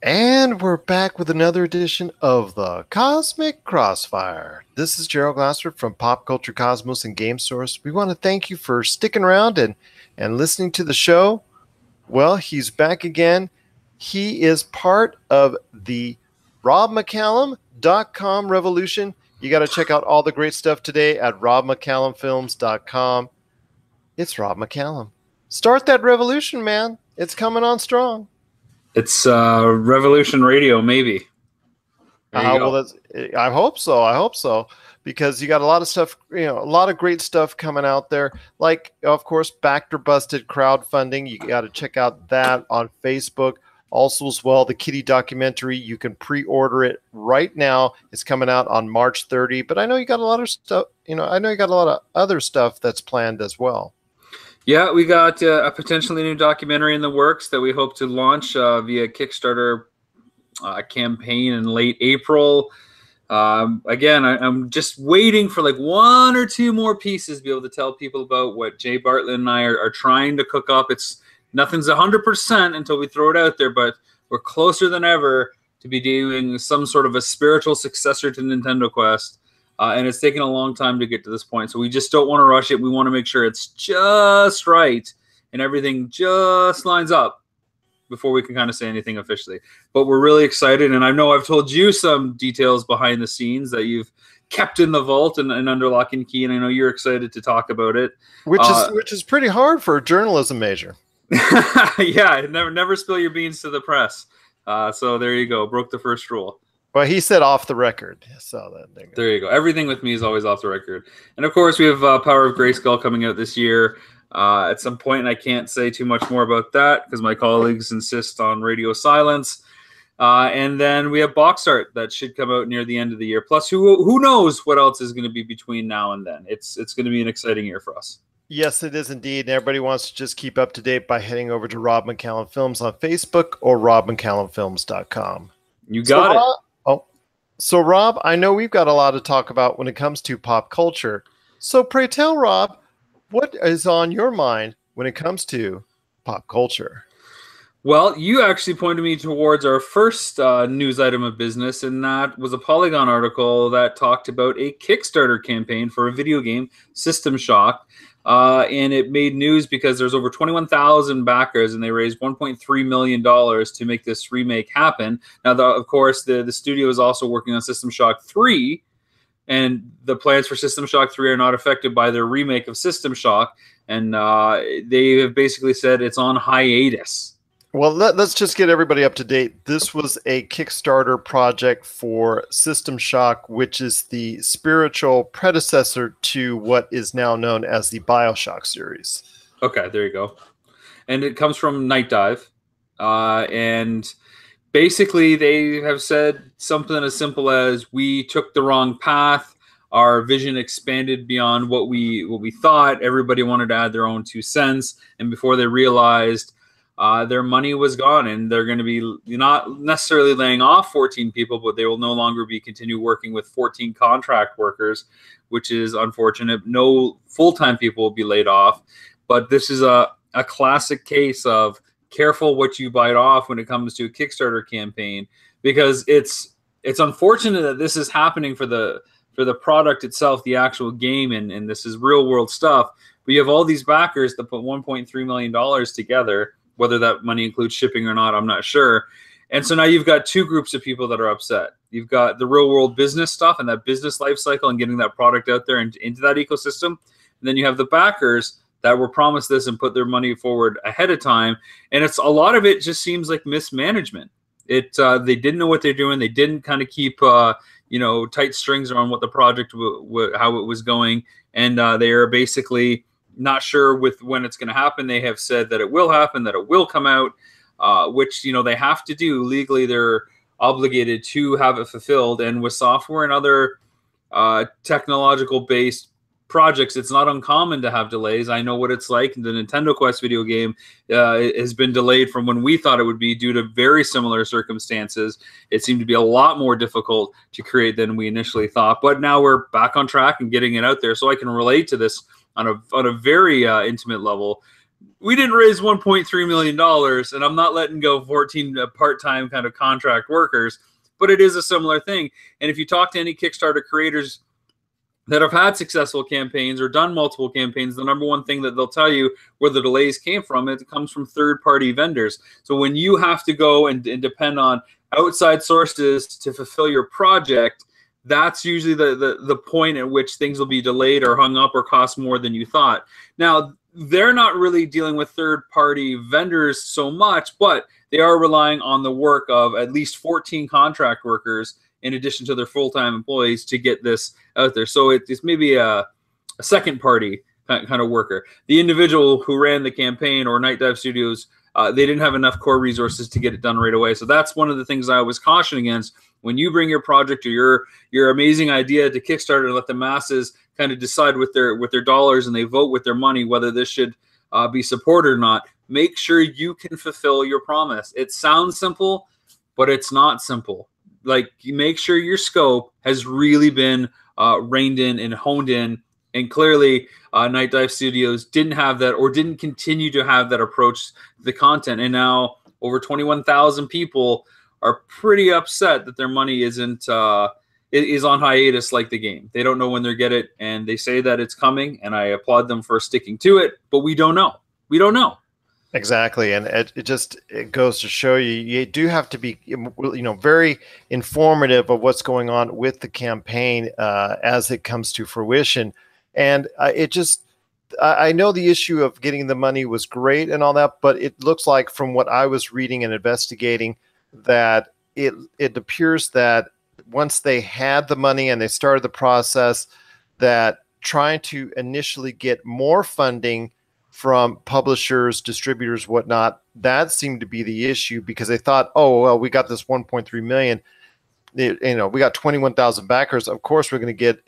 And we're back with another edition of the Cosmic Crossfire. This is Gerald Glassford from Pop Culture Cosmos and Game Source. We want to thank you for sticking around and listening to the show. Well, he's back again. He is part of the RobMcCallum.com revolution. You got to check out all the great stuff today at RobMcCallumFilms.com. It's Rob McCallum. Start that revolution, man. It's coming on strong. It's Revolution Radio, maybe. Well, I hope so. I hope so, because you got a lot of stuff, a lot of great stuff coming out there. Like, of course, Backed or Busted crowdfunding. You got to check out that on Facebook. Also, as well, the Kitty documentary. You can pre-order it right now. It's coming out on March 30. But I know you got a lot of stuff. I know you got a lot of other stuff that's planned as well. Yeah, we got a potentially new documentary in the works that we hope to launch via Kickstarter campaign in late April. Again, I'm just waiting for like one or two more pieces to be able to tell people about what Jay Bartlett and I are trying to cook up. Nothing's 100% until we throw it out there, but we're closer than ever to be doing some sort of a spiritual successor to Nintendo Quest. And it's taken a long time to get to this point. So we just don't want to rush it. We want to make sure it's just right and everything just lines up before we can kind of say anything officially. But we're really excited. And I know I've told you some details behind the scenes that you've kept in the vault and under lock and key. And I know you're excited to talk about it. Which is pretty hard for a journalism major. Yeah, never spill your beans to the press. So there you go. Broke the first rule. Well, he said off the record. So there you go. Everything with me is always off the record. And of course, we have Power of Grayskull coming out this year at some point. And I can't say too much more about that because my colleagues insist on radio silence. And then we have Box Art that should come out near the end of the year. Plus, who knows what else is going to be between now and then. It's going to be an exciting year for us. Yes, it is indeed. And everybody wants to just keep up to date by heading over to Rob McCallum Films on Facebook or RobMcCallumFilms.com. You got it. So, Rob, I know we've got a lot to talk about when it comes to pop culture. So, pray tell, Rob, what is on your mind when it comes to pop culture? Well, you actually pointed me towards our first news item of business, and that was a Polygon article that talked about a Kickstarter campaign for a video game, System Shock. And it made news because there's over 21,000 backers, and they raised $1.3 million to make this remake happen. Now, of course, the studio is also working on System Shock 3, and the plans for System Shock 3 are not affected by their remake of System Shock, and they have basically said it's on hiatus. Well, let's just get everybody up to date. This was a Kickstarter project for System Shock, which is the spiritual predecessor to what is now known as the BioShock series. Okay, there you go. And it comes from Night Dive. And basically they have said something as simple as, we took the wrong path. Our vision expanded beyond what we thought. Everybody wanted to add their own 2 cents. And before they realized their money was gone, and they're going to be not necessarily laying off 14 people, but they will no longer be continue working with 14 contract workers, which is unfortunate. No full-time people will be laid off, but this is a classic case of careful what you bite off when it comes to a Kickstarter campaign, because it's unfortunate that this is happening for the product itself, the actual game, and this is real world stuff. But you have all these backers that put $1.3 million together. Whether that money includes shipping or not, I'm not sure. And so now you've got 2 groups of people that are upset. You've got the real world business stuff and that business life cycle and getting that product out there and into that ecosystem. And then you have the backers that were promised this and put their money forward ahead of time. And it's a lot of it just seems like mismanagement. They didn't know what they're doing. They didn't kind of keep tight strings around what the project how it was going. And they are basically not sure with when it's going to happen. They have said that it will happen, that it will come out, which, they have to do legally. They're obligated to have it fulfilled. And with software and other technological based projects, it's not uncommon to have delays. I know what it's like. The Nintendo Quest video game has been delayed from when we thought it would be due to very similar circumstances. It seemed to be a lot more difficult to create than we initially thought. But now we're back on track and getting it out there. So I can relate to this on a very intimate level, we didn't raise $1.3 million, and I'm not letting go 14 part-time kind of contract workers, but it is a similar thing. And if you talk to any Kickstarter creators that have had successful campaigns or done multiple campaigns, the number one thing that they'll tell you where the delays came from, it comes from third-party vendors. So when you have to go and depend on outside sources to fulfill your project, that's usually the point at which things will be delayed or hung up or cost more than you thought. Now, they're not really dealing with third-party vendors so much, but they are relying on the work of at least 14 contract workers in addition to their full-time employees to get this out there. So it's maybe a second-party kind of worker. The individual who ran the campaign or Night Dive Studios, they didn't have enough core resources to get it done right away. So that's one of the things I was caution against. When you bring your project or your amazing idea to Kickstarter and let the masses kind of decide with their dollars and they vote with their money whether this should be supported or not, make sure you can fulfill your promise. It sounds simple, but it's not simple. Like, you make sure your scope has really been reined in and honed in. And clearly, Night Dive Studios didn't have that, or didn't continue to have that approach to the content. And now over 21,000 people are pretty upset that their money isn't is on hiatus like the game. They don't know when they'll get it, and they say that it's coming, and I applaud them for sticking to it, but we don't know. We don't know. Exactly, and it goes to show you do have to be very informative of what's going on with the campaign as it comes to fruition. And I know the issue of getting the money was great and all that, but it looks like from what I was reading and investigating that it appears that once they had the money and they started the process, that trying to initially get more funding from publishers, distributors, whatnot, that seemed to be the issue, because they thought, oh, well, we got this 1.3 million. We got 21,000 backers. Of course, we're going to get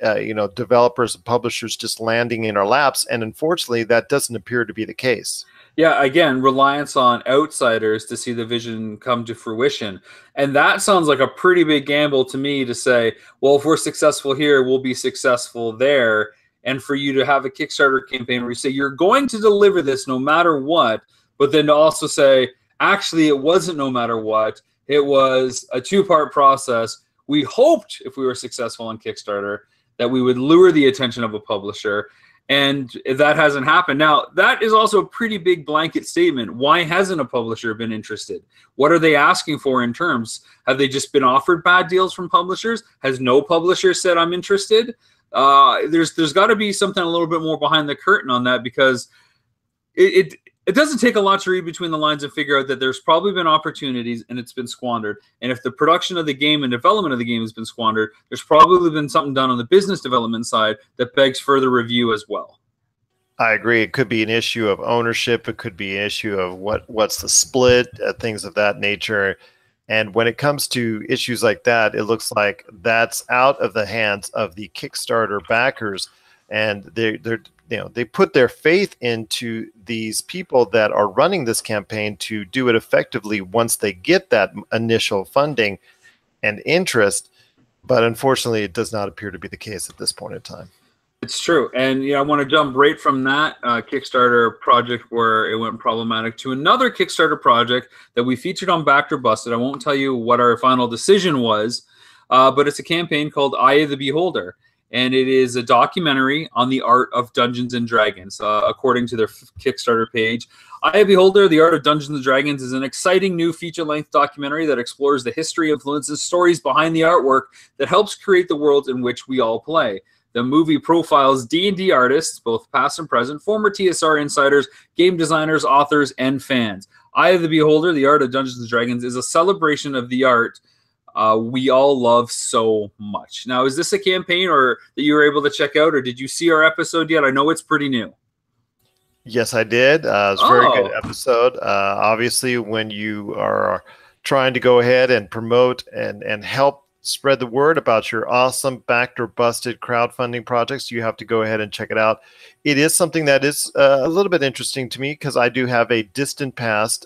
developers and publishers just landing in our laps. And unfortunately, that doesn't appear to be the case. Yeah, again, reliance on outsiders to see the vision come to fruition. And that sounds like a pretty big gamble to me, to say, well, if we're successful here, we'll be successful there. And for you to have a Kickstarter campaign where you say you're going to deliver this no matter what, but then to also say, actually, it wasn't no matter what. It was a two-part process. We hoped, if we were successful on Kickstarter, that we would lure the attention of a publisher. And that hasn't happened. Now, that is also a pretty big blanket statement. Why hasn't a publisher been interested? What are they asking for in terms? Have they just been offered bad deals from publishers? Has no publisher said, I'm interested? There's got to be something a little bit more behind the curtain on that, because it doesn't take a lot to read between the lines and figure out that there's probably been opportunities and it's been squandered. And if the production of the game and development of the game has been squandered, there's probably been something done on the business development side that begs further review as well. I agree. It could be an issue of ownership. It could be an issue of what's the split, things of that nature. And when it comes to issues like that, it looks like that's out of the hands of the Kickstarter backers, and they put their faith into these people that are running this campaign to do it effectively once they get that initial funding and interest. But unfortunately, it does not appear to be the case at this point in time. It's true. And I want to jump right from that Kickstarter project where it went problematic to another Kickstarter project that we featured on Backed or Busted. I won't tell you what our final decision was, but it's a campaign called Eye of the Beholder. And it is a documentary on the art of Dungeons and Dragons, according to their Kickstarter page. Eye of the Beholder, The Art of Dungeons and Dragons is an exciting new feature-length documentary that explores the history, influences, stories behind the artwork that helps create the world in which we all play. The movie profiles D&D artists, both past and present, former TSR insiders, game designers, authors, and fans. Eye of the Beholder, The Art of Dungeons and Dragons is a celebration of the art we all love so much. Now, is this a campaign or that you were able to check out, or did you see our episode yet? I know it's pretty new. Yes, I did. It was a very good episode. Obviously, when you are trying to go ahead and promote and help spread the word about your awesome Backed or Busted crowdfunding projects, you have to go ahead and check it out. It is something that is a little bit interesting to me, because I do have a distant past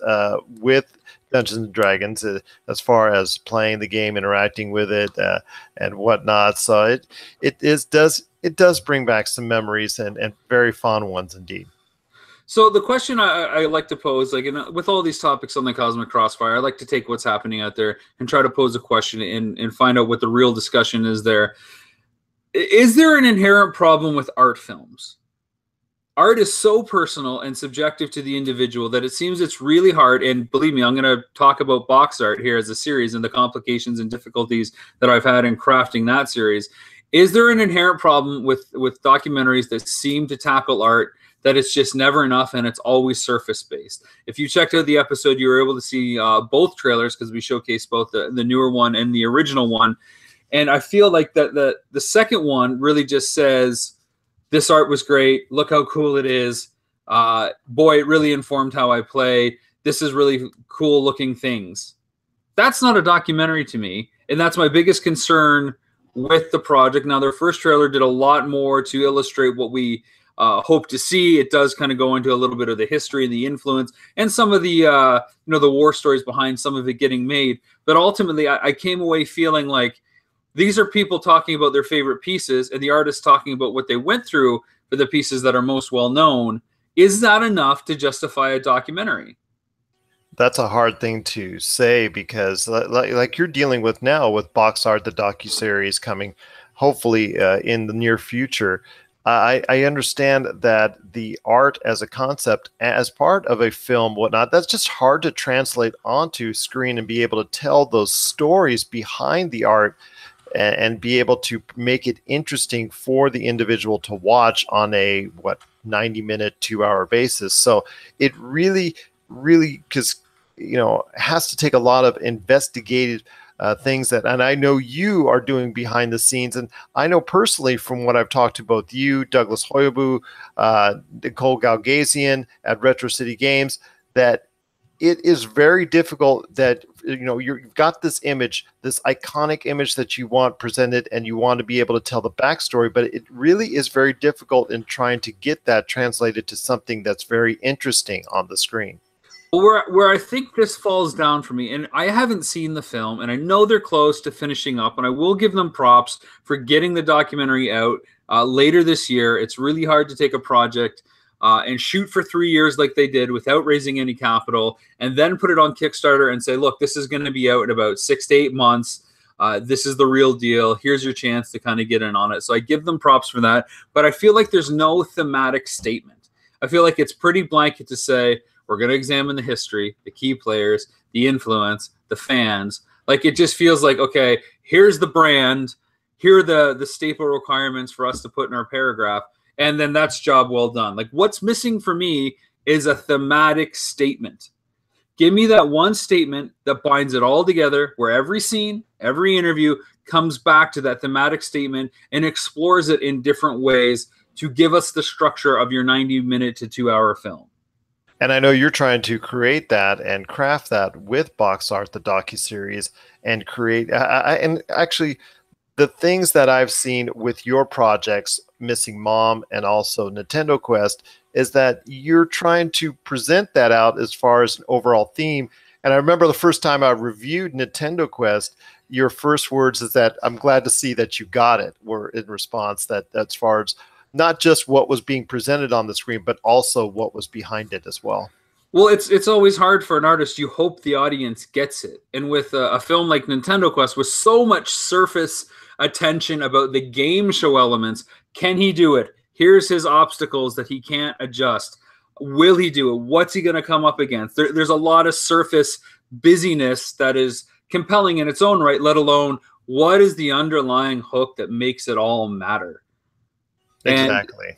with Dungeons and Dragons as far as playing the game, interacting with it, and whatnot. So it does bring back some memories and very fond ones indeed. So the question I like to pose, like with all these topics on the Cosmic Crossfire, I like to take what's happening out there and try to pose a question and find out what the real discussion is there. Is there an inherent problem with art films? Art is so personal and subjective to the individual that it seems it's really hard. And believe me, I'm going to talk about box art here as a series and the complications and difficulties that I've had in crafting that series. Is there an inherent problem with documentaries that seem to tackle art, that it's just never enough and it's always surface based? If you checked out the episode, you were able to see both trailers, because we showcased both the newer one and the original one. And I feel like that the second one really just says, this art was great. Look how cool it is. Boy, it really informed how I play. This is really cool looking things. That's not a documentary to me. And that's my biggest concern with the project. Now, their first trailer did a lot more to illustrate what we hope to see. It does kind of go into a little bit of the history and the influence and some of the, the war stories behind some of it getting made. But ultimately, I came away feeling like these are people talking about their favorite pieces and the artists talking about what they went through for the pieces that are most well known. Is that enough to justify a documentary? That's a hard thing to say, because like you're dealing with now with Box Art, the docuseries coming hopefully in the near future. I understand that the art as a concept, as part of a film, whatnot, that's just hard to translate onto screen and be able to tell those stories behind the art and be able to make it interesting for the individual to watch on a 90-minute, 2-hour basis. So it really, because has to take a lot of investigative things that, and I know you are doing behind the scenes, and I know personally from what I've talked to both you, Douglas Hoyobu, Nicole Galgazian at Retro City Games, that it is very difficult that, you've got this image, this iconic image that you want presented, and you want to be able to tell the backstory, but it really is very difficult in trying to get that translated to something that's very interesting on the screen. Well, where I think this falls down for me, and I haven't seen the film, and I know they're close to finishing up, and I will give them props for getting the documentary out later this year. It's really hard to take a project and shoot for 3 years like they did without raising any capital, and then put it on Kickstarter and say, look, this is going to be out in about 6 to 8 months. This is the real deal. Here's your chance to kind of get in on it. So I give them props for that. But I feel like there's no thematic statement. I feel like it's pretty blanket to say, we're going to examine the history, the key players, the influence, the fans. Like, it just feels like, okay, here's the brand. Here are the staple requirements for us to put in our paragraph. And then that's job well done. Like, what's missing for me is a thematic statement. Give me that one statement that binds it all together, where every scene, every interview comes back to that thematic statement and explores it in different ways to give us the structure of your 90-minute to 2-hour film. And I know you're trying to create that and craft that with Box Art, the docuseries, and create, and actually the things that I've seen with your projects, Missing Mom and also Nintendo Quest, is that you're trying to present that out as far as an overall theme. And I remember the first time I reviewed Nintendo Quest, your first words is that I'm glad to see that you got it, were in response that as far as not just what was being presented on the screen, but also what was behind it as well. Well, it's always hard for an artist. You hope the audience gets it. And with a film like Nintendo Quest, with so much surface attention about the game show elements, can he do it? Here's his obstacles that he can't adjust. Will he do it? What's he going to come up against? There's a lot of surface busyness that is compelling in its own right, let alone what is the underlying hook that makes it all matter? Exactly.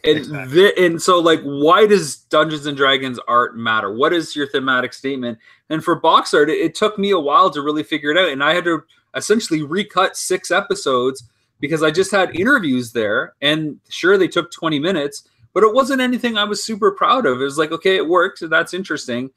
And so, like, why does Dungeons and Dragons art matter? What is your thematic statement? And for box art, it took me a while to really figure it out. And I had to essentially recut 6 episodes because I just had interviews there. And sure, they took 20 minutes, but it wasn't anything I was super proud of. It was like, okay, it worked. So that's interesting.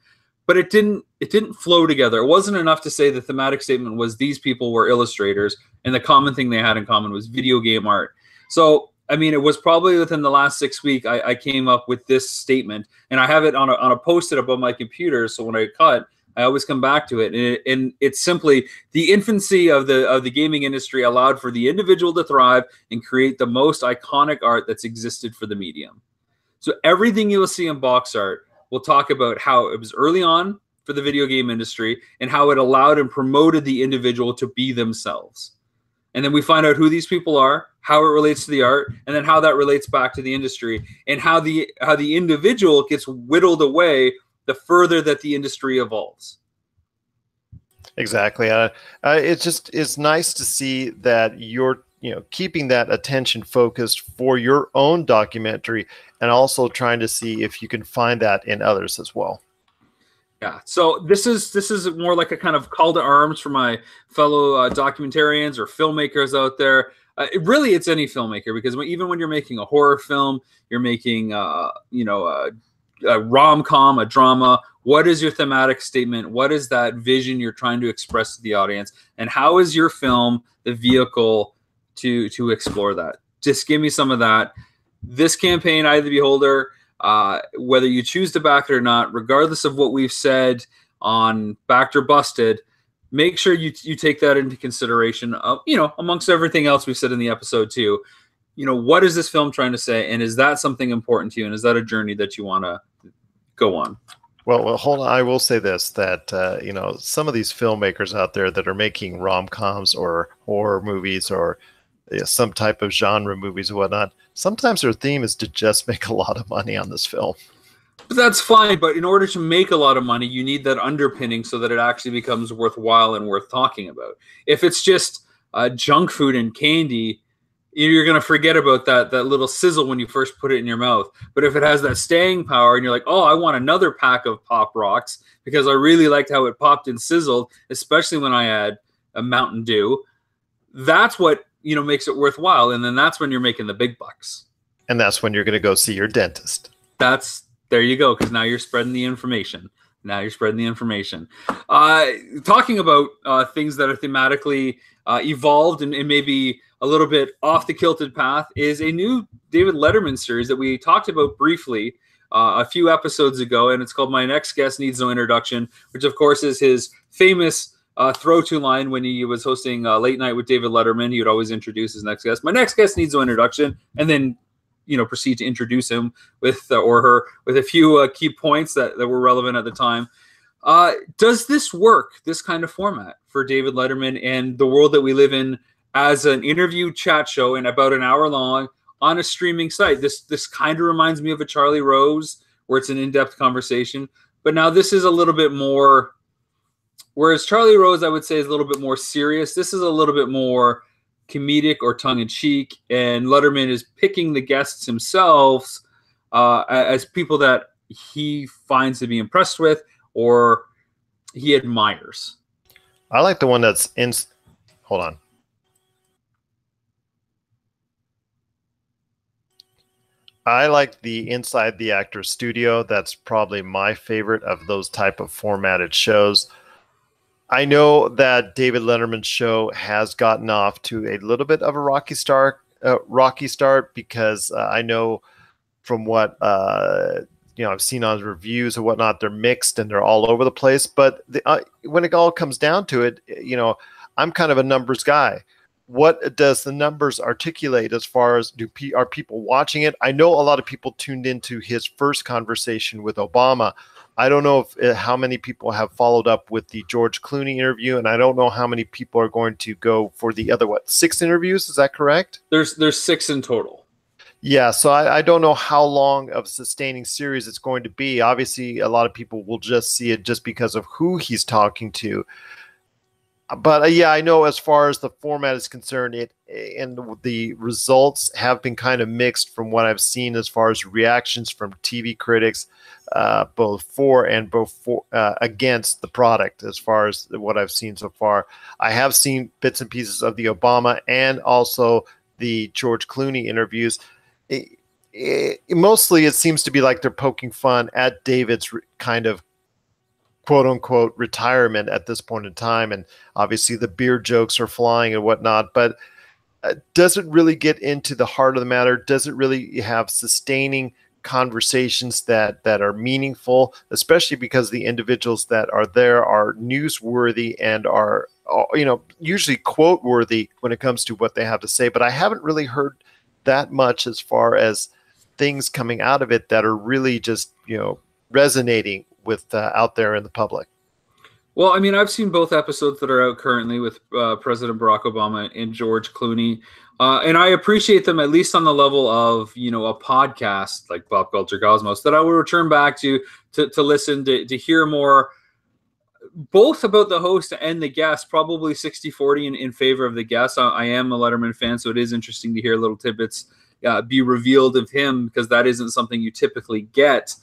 But it didn't flow together. It wasn't enough to say the thematic statement was these people were illustrators, and the common thing they had in common was video game art. So, I mean, it was probably within the last 6 weeks I came up with this statement, and I have it on a post-it above my computer. So when I cut, I always come back to it, and it's simply the infancy of the gaming industry allowed for the individual to thrive and create the most iconic art that's existed for the medium. So everything you will see in box art will talk about how it was early on for the video game industry and how it allowed and promoted the individual to be themselves. And then we find out who these people are, how it relates to the art, and then how that relates back to the industry, and how the individual gets whittled away the further that the industry evolves. Exactly. It's nice to see that you're keeping that attention focused for your own documentary, and also trying to see if you can find that in others as well. Yeah, so this is more like a kind of call to arms for my fellow documentarians or filmmakers out there. It's any filmmaker, because even when you're making a horror film, you're making a rom-com, a drama. What is your thematic statement? What is that vision you're trying to express to the audience? And how is your film the vehicle to explore that? Just give me some of that. This campaign, Eye of the Beholder, whether you choose to back it or not, regardless of what we've said on Backed or Busted, make sure you take that into consideration, amongst everything else we've said in the episode too. What is this film trying to say? And is that something important to you? And is that a journey that you want to go on? Well, hold on. I will say this, that, some of these filmmakers out there that are making rom-coms or horror movies or some type of genre movies and whatnot, sometimes their theme is to just make a lot of money on this film. But that's fine. But in order to make a lot of money, you need that underpinning so that it actually becomes worthwhile and worth talking about. If it's just junk food and candy, you're going to forget about that little sizzle when you first put it in your mouth. But if it has that staying power and you're like, oh, I want another pack of Pop Rocks because I really liked how it popped and sizzled, especially when I add a Mountain Dew, that's what makes it worthwhile. And then that's when you're making the big bucks. And that's when you're going to go see your dentist. There you go, because now you're spreading the information. Talking about things that are thematically evolved and maybe a little bit off the kilted path is a new David Letterman series that we talked about briefly a few episodes ago, and it's called My Next Guest Needs No Introduction, which of course is his famous throw-to line when he was hosting Late Night with David Letterman. He would always introduce his next guest. My next guest needs no introduction, and then proceed to introduce him with or her with a few key points that were relevant at the time. Does this work, this kind of format, for David Letterman and the world that we live in as an interview chat show and about an hour long on a streaming site? This kind of reminds me of a Charlie Rose, where it's an in-depth conversation, but now this is a little bit more, whereas Charlie Rose, I would say, is a little bit more serious. This is a little bit more comedic or tongue-in-cheek, and Letterman is picking the guests himself as people that he finds to be impressed with or he admires. I like the one that's in. Hold on. I like the Inside the Actor's Studio. That's probably my favorite of those type of formatted shows. I know that David Letterman's show has gotten off to a little bit of a rocky start because I know from what I've seen on reviews and whatnot, they're mixed and they're all over the place. But when it all comes down to it, I'm kind of a numbers guy. What does the numbers articulate as far as are people watching it? I know a lot of people tuned into his first conversation with Obama. I don't know how many people have followed up with the George Clooney interview, and I don't know how many people are going to go for the other, 6 interviews? Is that correct? There's 6 in total. Yeah, so I don't know how long of sustaining series it's going to be. Obviously, a lot of people will just see it just because of who he's talking to. But yeah, I know as far as the format is concerned, and the results have been kind of mixed from what I've seen as far as reactions from TV critics, both for and against the product. As far as what I've seen so far, I have seen bits and pieces of the Obama and also the George Clooney interviews. Mostly, it seems to be like they're poking fun at David's kind of quote unquote retirement at this point in time. And obviously the beer jokes are flying and whatnot, but does it really get into the heart of the matter? Does it really have sustaining conversations that are meaningful, especially because the individuals that are there are newsworthy and are, usually quote worthy when it comes to what they have to say. But I haven't really heard that much as far as things coming out of it that are really just, resonating with out there in the public. Well, I mean, I've seen both episodes that are out currently with President Barack Obama and George Clooney, and I appreciate them at least on the level of a podcast like Pop Culture Cosmos that I will return back to listen to hear more, both about the host and the guest, probably 60-40 in favor of the guest. I am a Letterman fan, so it is interesting to hear little tidbits be revealed of him, because that isn't something you typically get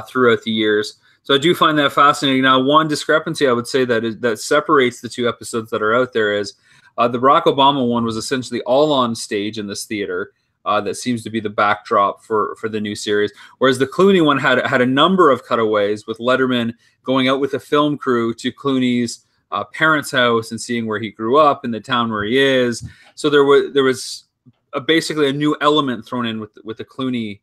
throughout the years. So I do find that fascinating. Now, one discrepancy I would say that separates the two episodes that are out there is the Barack Obama one was essentially all on stage in this theater. That seems to be the backdrop for the new series. Whereas the Clooney one had a number of cutaways with Letterman going out with a film crew to Clooney's parents' house and seeing where he grew up in the town where he is. So there was basically a new element thrown in with the Clooney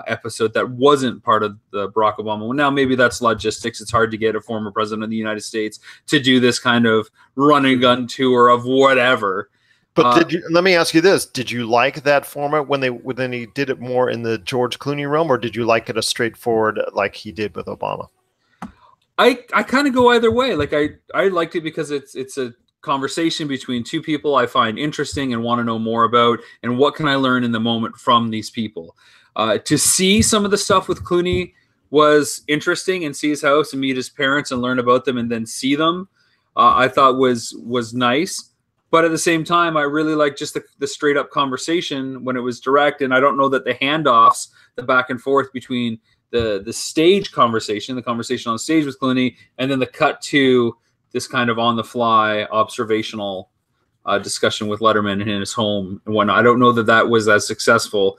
episode that wasn't part of the Barack Obama one. Now, maybe that's logistics. It's hard to get a former president of the United States to do this kind of run and gun tour of whatever. But let me ask you this: did you like that format when he did it more in the George Clooney realm, or did you like it a straightforward like he did with Obama? I kind of go either way. Like I liked it because it's a conversation between two people I find interesting and want to know more about, and what can I learn in the moment from these people. To see some of the stuff with Clooney was interesting, and see his house and meet his parents and learn about them and then see them, I thought was nice. But at the same time, I really like just the straight up conversation when it was direct. And I don't know that the handoffs, the back and forth between the stage conversation, the conversation on stage with Clooney, and then the cut to this kind of on the fly observational discussion with Letterman in his home and whatnot. I don't know that was as successful,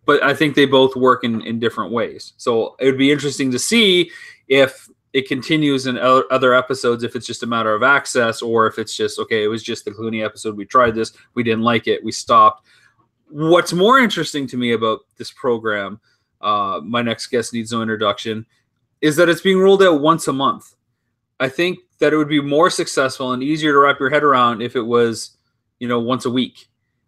but I think they both work in different ways. So it would be interesting to see if it continues in other episodes, if it's just a matter of access, or if it's just, okay, it was just the Clooney episode. We tried this. We didn't like it. We stopped. What's more interesting to me about this program, my next guest needs no introduction, is that it's being rolled out once a month. I think that it would be more successful and easier to wrap your head around if it was, once a week,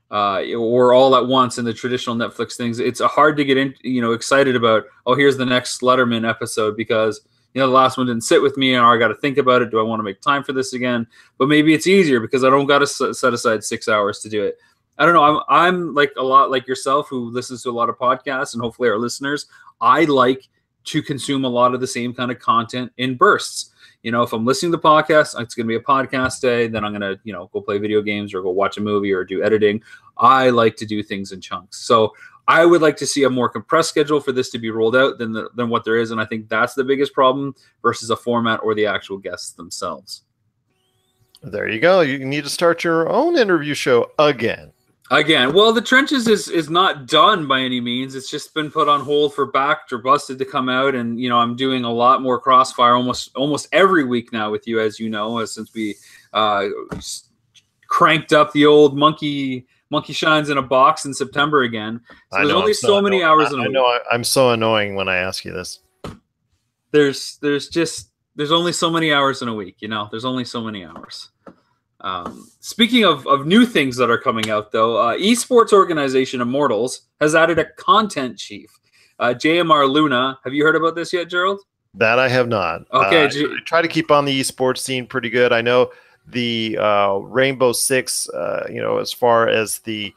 or all at once in the traditional Netflix things. It's hard to get excited about, oh, here's the next Letterman episode, because the last one didn't sit with me, and I got to think about it. Do I want to make time for this again? But maybe it's easier because I don't got to set aside 6 hours to do it. I don't know. I'm like a lot like yourself, who listens to a lot of podcasts, and hopefully our listeners. I like to consume a lot of the same kind of content in bursts. If I'm listening to podcasts, it's going to be a podcast day. Then I'm going to, go play video games or go watch a movie or do editing. I like to do things in chunks. So I would like to see a more compressed schedule for this to be rolled out than what there is. And I think that's the biggest problem versus a format or the actual guests themselves. There you go. You need to start your own interview show again. Well, The Trenches is not done by any means. It's just been put on hold for Backed or Busted to come out. And, I'm doing a lot more Crossfire almost every week now with you, as you know, since we cranked up the old Monkey Shines in a Box in September again. So there's only so many hours in a week. I know I'm so annoying when I ask you this. There's only so many hours in a week, There's only so many hours. Speaking of new things that are coming out, though, esports organization Immortals has added a content chief, JMR Luna. Have you heard about this yet, Gerald? That I have not. Okay, I try to keep on the esports scene pretty good. I know the Rainbow Six, as far as the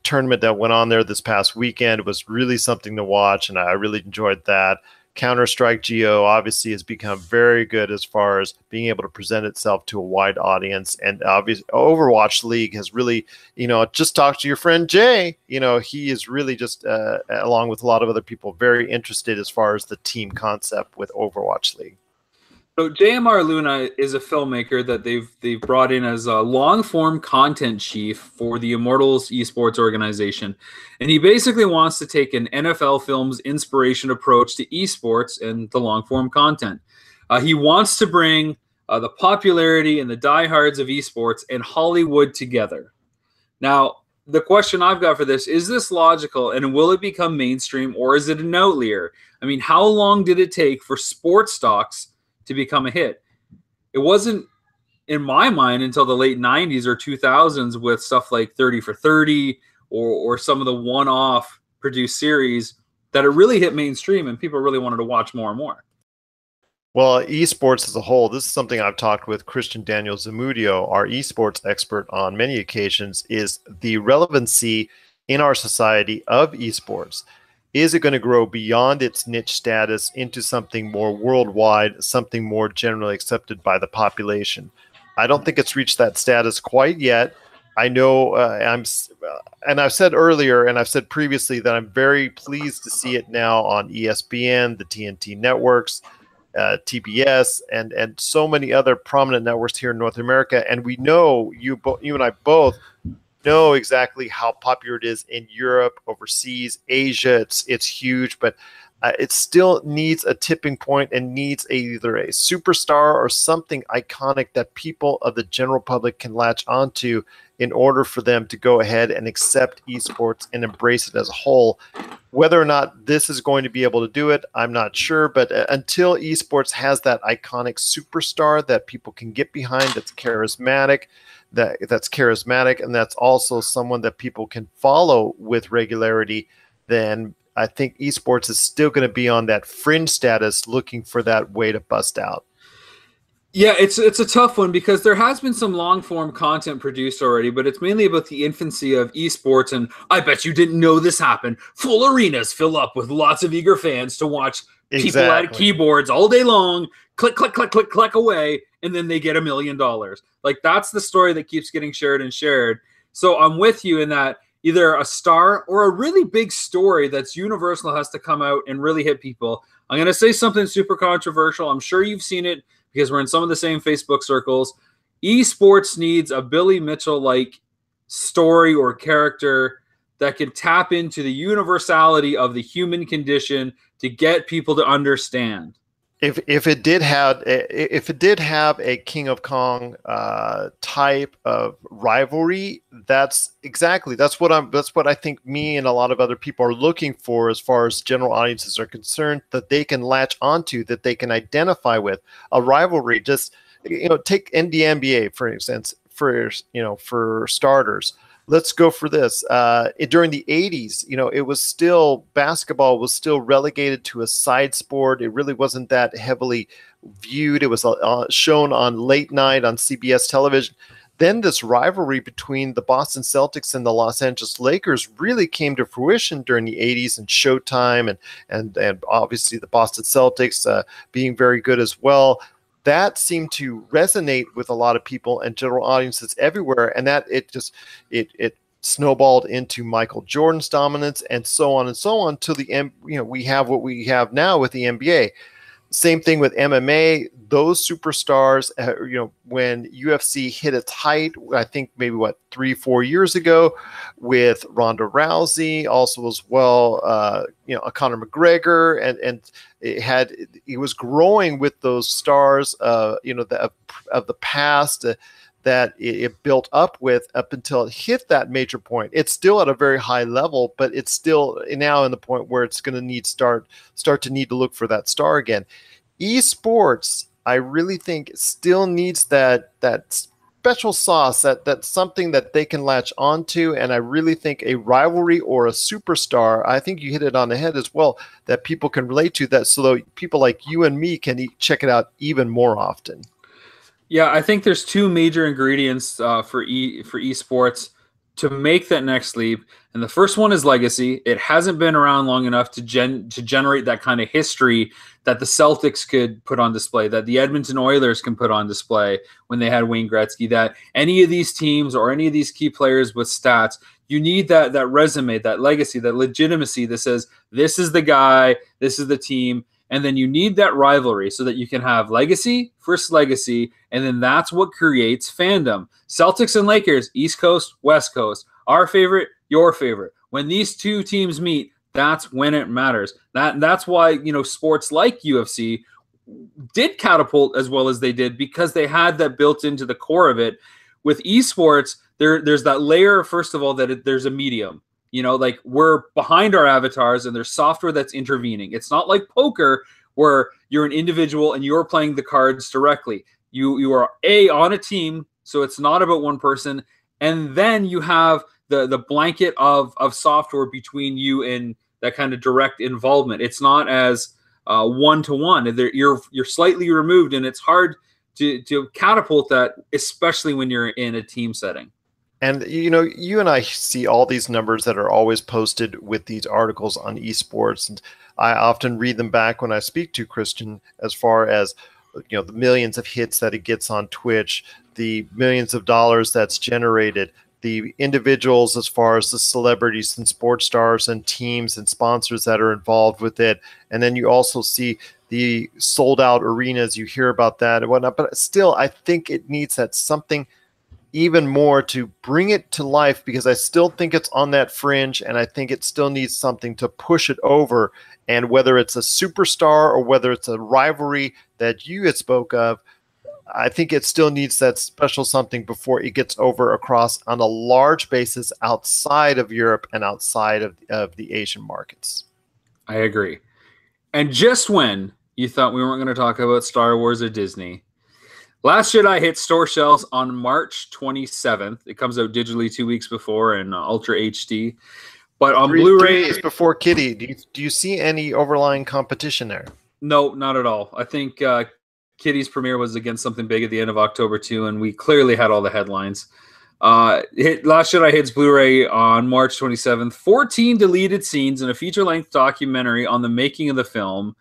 tournament that went on there this past weekend was really something to watch, and I really enjoyed that. Counter-Strike Geo obviously has become very good as far as being able to present itself to a wide audience, and obviously Overwatch League has really, just talk to your friend Jay, he is really just, along with a lot of other people, very interested as far as the team concept with Overwatch League. So JMR Luna is a filmmaker that they've brought in as a long-form content chief for the Immortals esports organization. And he basically wants to take an NFL films inspiration approach to esports and the long-form content. He wants to bring the popularity and the diehards of esports and Hollywood together. Now, the question I've got for this, is this logical, and will it become mainstream, or is it an outlier? I mean, how long did it take for sports stocks to become a hit? It wasn't, in my mind, until the late 90s or 2000s with stuff like 30 for 30 or some of the one-off produced series that it really hit mainstream and people really wanted to watch more and more. Well, esports as a whole, this is something I've talked with Christian Daniel Zamudio, our esports expert, on many occasions, is the relevancy in our society of esports. Is it going to grow beyond its niche status into something more worldwide, something more generally accepted by the population? I don't think it's reached that status quite yet. I know and I've said earlier, and I've said previously, that I'm very pleased to see it now on ESPN, the TNT networks, TBS, and so many other prominent networks here in North America. And we know, you and I both know exactly how popular it is in Europe, overseas, Asia. It's huge, but it still needs a tipping point and needs either a superstar or something iconic that people of the general public can latch onto in order for them to go ahead and accept esports and embrace it as a whole. Whether or not this is going to be able to do it, I'm not sure. But until esports has that iconic superstar that people can get behind, that's charismatic, and that's also someone that people can follow with regularity, then I think esports is still going to be on that fringe status, looking for that way to bust out. Yeah, it's a tough one because there has been some long form content produced already, but it's mainly about the infancy of esports. And I bet you didn't know this happened. Full arenas fill up with lots of eager fans to watch people at keyboards all day long, click, click, click, click, click away, and then they get $1 million. Like, that's the story that keeps getting shared and shared. So I'm with you in that either a star or a really big story that's universal has to come out and really hit people. I'm going to say something super controversial. I'm sure you've seen it because we're in some of the same Facebook circles. Esports needs a Billy Mitchell-like story or character that can tap into the universality of the human condition to get people to understand. If it did have a King of Kong type of rivalry, that's what I think me and a lot of other people are looking for as far as general audiences are concerned, that they can latch onto, that they can identify with. A rivalry, just take NBA for instance, for starters. Let's go for this. During the 80s, it was still, basketball was still relegated to a side sport. It really wasn't that heavily viewed. It was shown on late night on CBS television. Then this rivalry between the Boston Celtics and the Los Angeles Lakers really came to fruition during the 80s, and Showtime and obviously the Boston Celtics being very good as well. That seemed to resonate with a lot of people and general audiences everywhere, and that it snowballed into Michael Jordan's dominance, and so on to the end. We have what we have now with the NBA. Same thing with MMA. Those superstars, when UFC hit its height, I think maybe 3-4 years ago, with Ronda Rousey, also as well, Conor McGregor, and it was growing with those stars, of the past. That it built up until it hit that major point. It's still at a very high level, but it's still now in the point where it's going to start to need to look for that star again. Esports, I really think, still needs that special sauce, that's something that they can latch onto. And I really think a rivalry or a superstar, I think you hit it on the head as well, that people can relate to, that so that people like you and me can check it out even more often. Yeah, I think there's two major ingredients for esports to make that next leap, and the first one is legacy. It hasn't been around long enough to generate that kind of history that the Celtics could put on display, that the Edmonton Oilers can put on display when they had Wayne Gretzky, that any of these teams or any of these key players with stats. You need that resume, that legacy, that legitimacy that says, this is the guy, this is the team. And then you need that rivalry so that you can have legacy versus legacy, and then that's what creates fandom. Celtics and Lakers, East Coast, West Coast, our favorite, your favorite. When these two teams meet, that's when it matters. That's why sports like UFC did catapult as well as they did, because they had that built into the core of it. With esports, there's that layer, first of all, that there's a medium. Like, we're behind our avatars and there's software that's intervening. It's not like poker where you're an individual and you're playing the cards directly. You are on a team, so it's not about one person. And then you have the blanket of software between you and that kind of direct involvement. It's not as one-to-one. You're slightly removed, and it's hard to catapult that, especially when you're in a team setting. And, you know, you and I see all these numbers that are always posted with these articles on esports. And I often read them back when I speak to Christian, as far as, you know, the millions of hits that it gets on Twitch, the millions of dollars that's generated, the individuals as far as the celebrities and sports stars and teams and sponsors that are involved with it. And then you also see the sold out arenas. You hear about that and whatnot. But still, I think it needs that something even more to bring it to life, because I still think it's on that fringe, and I think it still needs something to push it over. And whether it's a superstar or whether it's a rivalry that you had spoke of, I think it still needs that special something before it gets over across on a large basis outside of Europe and outside of the Asian markets. I agree. And just when you thought we weren't going to talk about Star Wars or Disney, Last Jedi hit store shelves on March 27th. It comes out digitally 2 weeks before in Ultra HD. But on Blu-ray... 3 days before Kitty. Do you see any overlying competition there? No, not at all. I think Kitty's premiere was against something big at the end of October too, and we clearly had all the headlines. Last Jedi hits Blu-ray on March 27th. 14 deleted scenes and a feature-length documentary on the making of the film.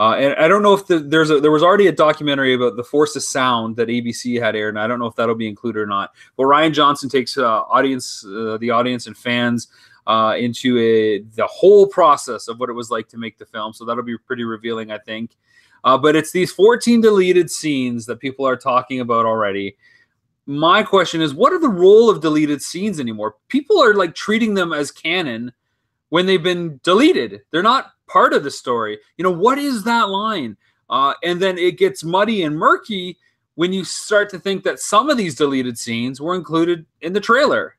And I don't know if there was already a documentary about the Force of Sound that ABC had aired, and I don't know if that'll be included or not. But Rian Johnson takes the audience and fans into the whole process of what it was like to make the film. So that'll be pretty revealing, I think. But it's these 14 deleted scenes that people are talking about already. My question is, what are the role of deleted scenes anymore? People are like treating them as canon when they've been deleted. They're not part of the story. You know, what is that line? And then it gets muddy and murky when you start to think that some of these deleted scenes were included in the trailer.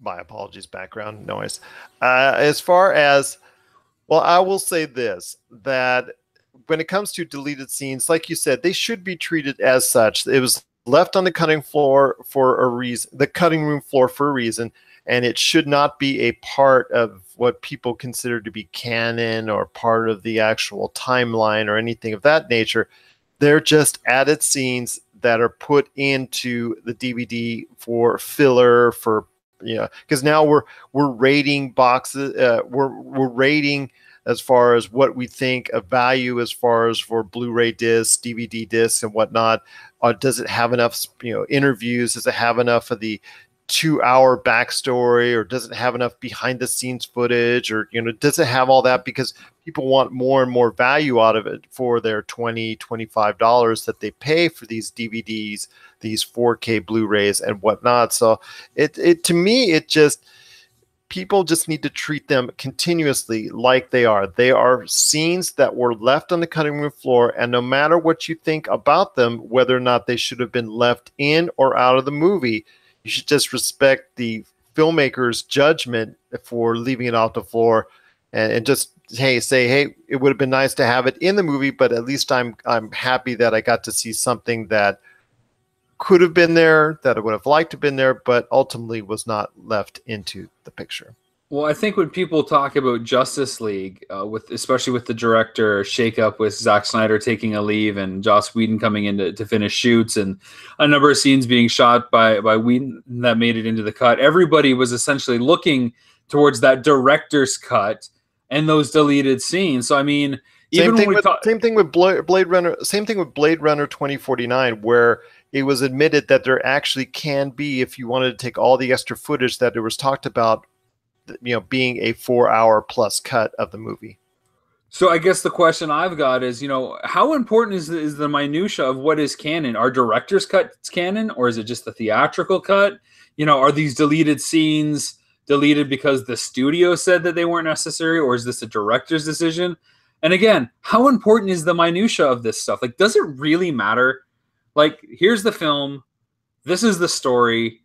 My apologies, background noise. As far as, well, I will say this, that when it comes to deleted scenes, like you said, they should be treated as such. It was left on the cutting floor for a reason, the cutting room floor for a reason, and it should not be a part of what people consider to be canon or part of the actual timeline or anything of that nature. They're just added scenes that are put into the DVD for filler, for, you know, because now we're rating boxes, we're rating as far as what we think of value as far as for Blu-ray discs, DVD discs, and whatnot. Does it have enough, you know, interviews? Does it have enough of the 2-hour backstory, or does it have enough behind-the-scenes footage, or, you know, does it have all that? Because people want more and more value out of it for their $20, $25 that they pay for these DVDs, these 4K Blu-rays, and whatnot. So it to me, it just, people just need to treat them continuously like they are. They are scenes that were left on the cutting room floor, and no matter what you think about them, whether or not they should have been left in or out of the movie, you should just respect the filmmaker's judgment for leaving it off the floor, and just, hey, say, hey, it would have been nice to have it in the movie, but at least I'm happy that I got to see something that could have been there, that I would have liked to have been there, but ultimately was not left into the picture. Well, I think when people talk about Justice League, especially with the director shakeup, with Zack Snyder taking a leave and Joss Whedon coming in to finish shoots, and a number of scenes being shot by Whedon that made it into the cut, everybody was essentially looking towards that director's cut and those deleted scenes. So I mean, same thing with Blade Runner. Same thing with Blade Runner 2049, where it was admitted that there actually can be, if you wanted to take all the extra footage that there was talked about, you know, being a 4-hour plus cut of the movie. So I guess the question I've got is, you know, how important is the minutia of what is canon? Are director's cuts canon, or is it just the theatrical cut? You know, are these deleted scenes deleted because the studio said that they weren't necessary, or is this a director's decision? And again, how important is the minutia of this stuff? Like, does it really matter? Like, here's the film. This is the story.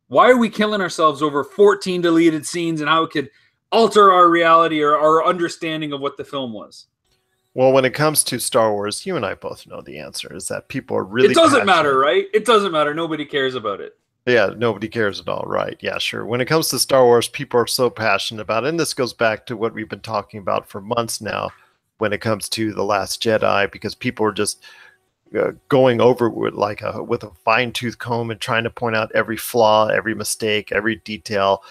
Why are we killing ourselves over 14 deleted scenes and how it could alter our reality or our understanding of what the film was? Well, when it comes to Star Wars, you and I both know the answer is that people are really It doesn't passionate. matter, right? It doesn't matter. Nobody cares about it. Yeah, nobody cares at all. Right. Yeah, sure. When it comes to Star Wars, people are so passionate about it. And this goes back to what we've been talking about for months now when it comes to The Last Jedi, because people are just going over with with a fine-tooth comb and trying to point out every flaw, every mistake, every detail.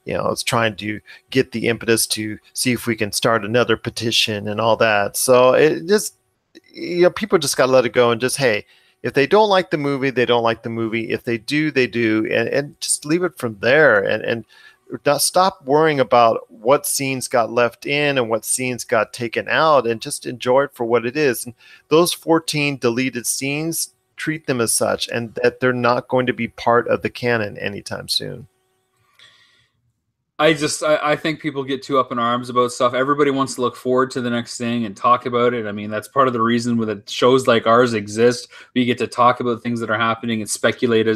It's trying to get the impetus to see if we can start another petition and all that. So it just, people just got to let it go and just, hey, if they don't like the movie, they don't like the movie. If they do, they do, and just leave it from there. And stop worrying about what scenes got left in and what scenes got taken out, and just enjoy it for what it is. And those 14 deleted scenes, treat them as such, and that they're not going to be part of the canon anytime soon. I think people get too up in arms about stuff. Everybody wants to look forward to the next thing and talk about it. I mean, that's part of the reason that shows like ours exist. We get to talk about things that are happening and speculate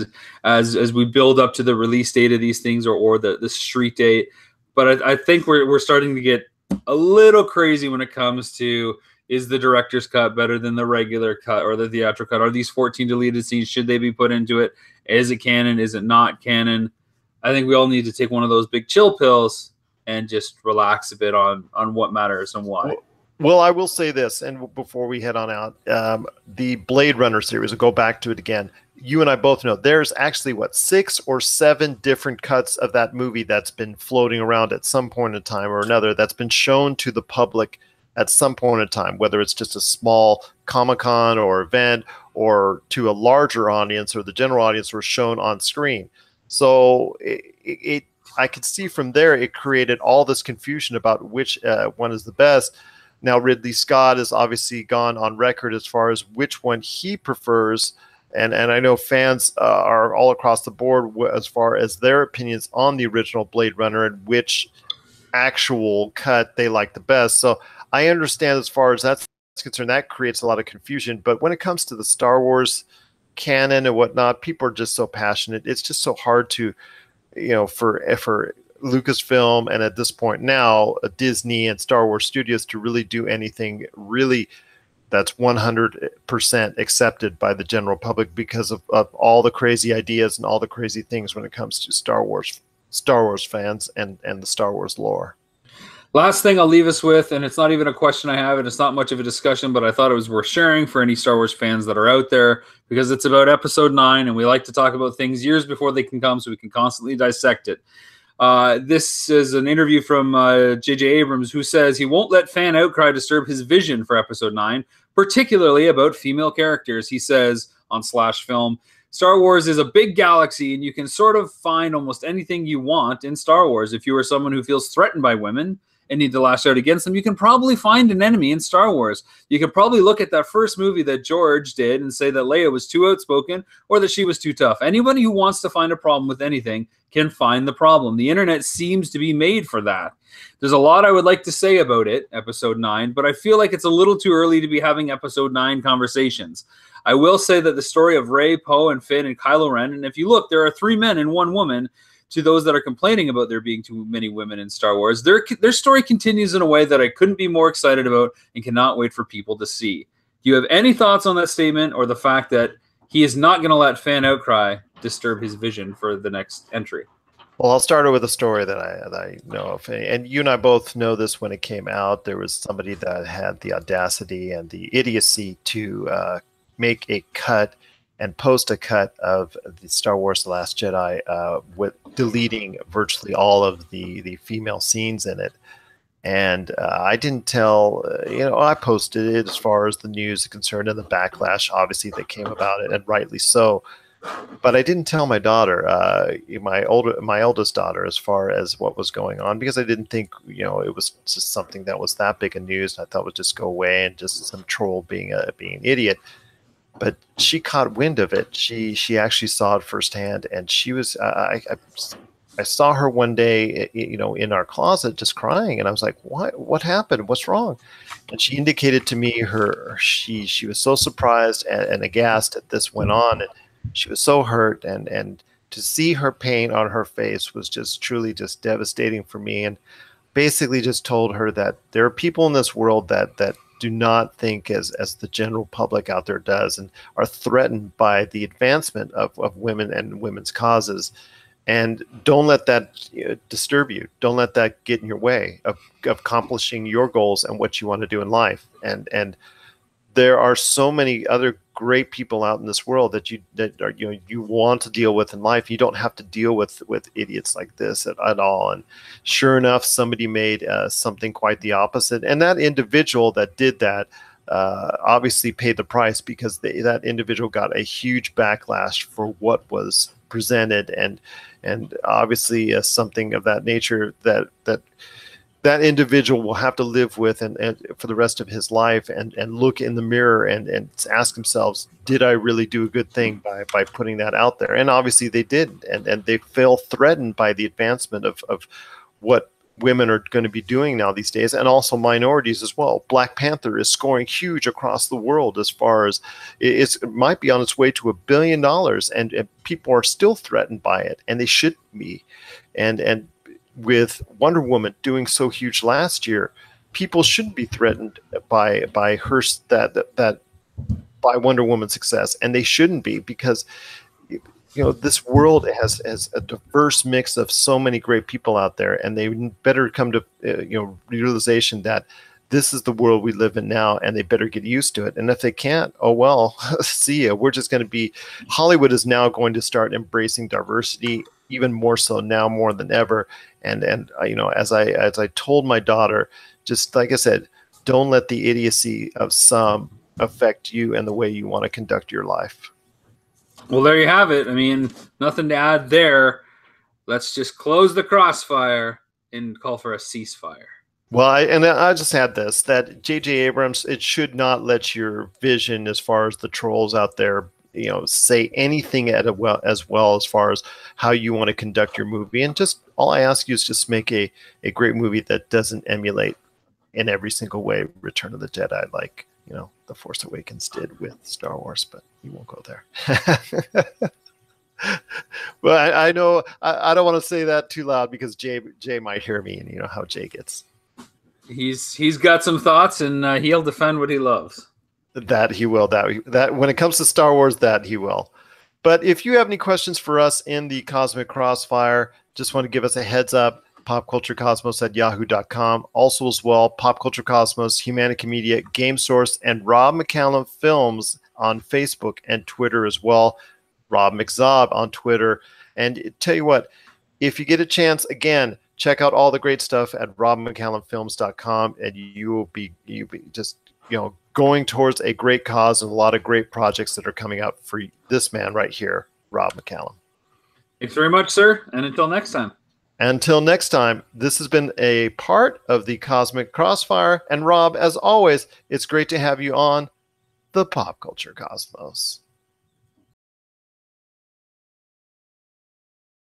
as we build up to the release date of these things or the street date. But I think we're starting to get a little crazy when it comes to, is the director's cut better than the regular cut or the theatrical cut? Are these 14 deleted scenes, should they be put into it? Is it canon? Is it not canon? I think we all need to take one of those big chill pills and just relax a bit on what matters and why. Well, I will say this, and before we head on out, the Blade Runner series, we'll go back to it again. You and I both know there's actually, 6 or 7 different cuts of that movie that's been floating around at some point in time or another, that's been shown to the public at some point in time, whether it's just a small Comic-Con or event or to a larger audience or the general audience, were shown on screen. So I could see from there it created all this confusion about which one is the best. Now Ridley Scott has obviously gone on record as far as which one he prefers, and I know fans are all across the board as far as their opinions on the original Blade Runner and which actual cut they like the best. So I understand as far as that's concerned, that creates a lot of confusion. But when it comes to the Star Wars canon and whatnot, people are just so passionate. It's just so hard to, for Lucasfilm and at this point now Disney and Star Wars Studios to really do anything really that's 100% accepted by the general public because of all the crazy ideas and all the crazy things when it comes to Star Wars fans and the Star Wars lore. Last thing I'll leave us with, and it's not even a question I have, and it's not much of a discussion, but I thought it was worth sharing for any Star Wars fans that are out there, because it's about Episode 9, and we like to talk about things years before they can come so we can constantly dissect it. This is an interview from J.J. Abrams, who says he won't let fan outcry disturb his vision for Episode 9, particularly about female characters. He says on Slash Film, Star Wars is a big galaxy, and you can sort of find almost anything you want in Star Wars. If you are someone who feels threatened by women and need to lash out against them, you can probably find an enemy in Star Wars. You could probably look at that first movie that George did and say that Leia was too outspoken or that she was too tough. Anybody who wants to find a problem with anything can find the problem. The internet seems to be made for that. There's a lot I would like to say about it, Episode 9, but I feel like it's a little too early to be having Episode 9 conversations. I will say that the story of Rey, Poe, and Finn and Kylo Ren, and if you look, there are 3 men and 1 woman. To those that are complaining about there being too many women in Star Wars, their story continues in a way that I couldn't be more excited about and cannot wait for people to see. Do you have any thoughts on that statement or the fact that he is not going to let fan outcry disturb his vision for the next entry? Well, I'll start with a story that I know of. And you and I both know this when it came out. There was somebody that had the audacity and the idiocy to make a cut and post a cut of the Star Wars The Last Jedi with deleting virtually all of the female scenes in it. And I didn't tell, I posted it as far as the news is concerned and the backlash, obviously, that came about it, and rightly so. But I didn't tell my daughter, my oldest daughter, as far as what was going on, because I didn't think, it was just something that was that big a news. I thought it would just go away and just some troll being an idiot. But she caught wind of it. She actually saw it firsthand, and she was. I saw her one day, in our closet, just crying, and I was like, "What happened? What's wrong?" And she indicated to me she was so surprised and aghast that this went on, and she was so hurt, and to see her pain on her face was just truly just devastating for me. And basically just told her that there are people in this world that do not think as the general public out there does, and are threatened by the advancement of women and women's causes. And don't let that disturb you. Don't let that get in your way of accomplishing your goals and what you want to do in life. And there are so many other great people out in this world that you want to deal with in life. You don't have to deal with idiots like this at all. And sure enough, somebody made something quite the opposite. And that individual that did that obviously paid the price, because that individual got a huge backlash for what was presented, and obviously something of that nature that individual will have to live with and for the rest of his life, and look in the mirror and ask themselves, did I really do a good thing by putting that out there? And obviously they did, and they feel threatened by the advancement of what women are going to be doing now these days, and also minorities as well. Black Panther is scoring huge across the world, as far as it might be on its way to $1 billion, and people are still threatened by it, and they should be. And with Wonder Woman doing so huge last year, people shouldn't be threatened by her that by Wonder Woman's success, and they shouldn't be, because this world has a diverse mix of so many great people out there, and they better come to realization that this is the world we live in now, and they better get used to it. And if they can't, oh well, see ya. We're just going to be, Hollywood is now going to start embracing diversity even more so now, more than ever. And as I told my daughter, just like I said, don't let the idiocy of some affect you and the way you want to conduct your life. Well, there you have it. I mean, nothing to add there. Let's just close the Crossfire and call for a ceasefire. Well, I just had this, that J.J. Abrams, it should not let your vision as far as the trolls out there, say anything as well as far as how you want to conduct your movie. And just all I ask you is just make a great movie that doesn't emulate in every single way Return of the Jedi, like The Force Awakens did with Star Wars, but you won't go there. But I know I don't want to say that too loud, because Jay might hear me, and you know how Jay gets. He's got some thoughts, and he'll defend what he loves. That he will. That when it comes to Star Wars, that he will. But if you have any questions for us in the Cosmic Crossfire, just want to give us a heads up. popculturecosmos@yahoo.com. Also as well, Pop Culture Cosmos, Humanica Media, Game Source, and Rob McCallum Films on Facebook and Twitter as well. Rob McZob on Twitter. And tell you what, if you get a chance, again, check out all the great stuff at robmccallumfilms.com, and you'll be just going towards a great cause, and a lot of great projects that are coming up for this man right here, Rob McCallum. Thanks very much, sir. And until next time. Until next time, this has been a part of the Cosmic Crossfire. And Rob, as always, it's great to have you on the Pop Culture Cosmos.